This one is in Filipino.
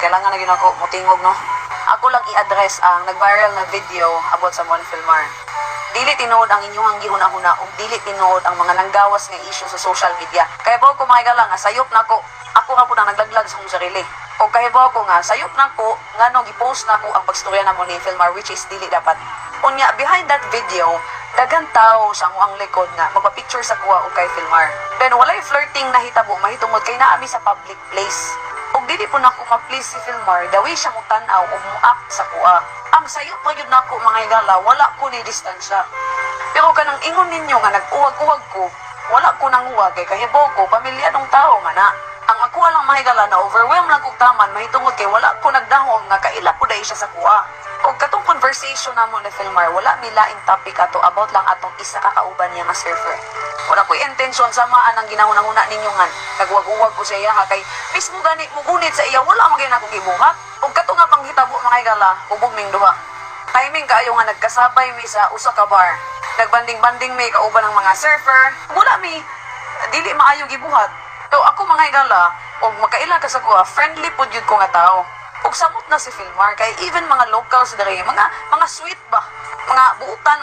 kailangan na yun ako mutingog, no? Ako lang i-address ang nag-viral na video about sa Mon Filmar. Dili tinuod ang inyong gihuna-huna o dili tinuod ang mga nanggawas nga issue sa social media. Kaya ba ko mga nga sayop na ko, ako nga po na naglaglag sa akong sarili. O kaya ba ko nga, sayop na ko, nga nung i-post na ko ang pagstorya na mo ni Filmar, which is dili dapat. Unya, behind that video, dagang tao sa ang likod nga, magpa-picture sa kuha o kay Filmar. Then walay flirting na hitabo, mahitungod kay naami sa public place. O dili po na ko ma-please si Filmar, dawi siya mo tanaw o muak sa kuha. Ang sayop mo yun na ko mga igala, wala ko ni distansya. Pero kanang ingon ninyo nga nag-uwag-uwag ko, wala ko nang uwag kay kahibo ko, pamilya ng tao nga na. Ang ako lang mahigala na overwhelm lang kong taman, mahitungod kay wala ko nagdahong nga kaila po dahil siya sa kuha. O katong conversation na mo ni Filmar, wala milaing topic ato about lang atong isa kakauban niya nga surfer. Wala ko intensyon samaan ang ginahuna-huna ninyo nga. Nagwag-uwag ko sa iya ha, kay mismo gani mugunit sa iya, wala magay na akong gibuhat. O katong nga panghitabo mga igala, ubog ming duha. Timing kaayo nga nagkasabay mi sa usa ka bar. Nagbanding-banding mi kauban ng mga surfer. Wala mi, dili maayo gibuhat. So ako mga igala, og makaila ka sa kuha, friendly po jud ko nga tao. Og samot na si Filmar kay even mga locals dere, mga sweet ba, mga buutan, mga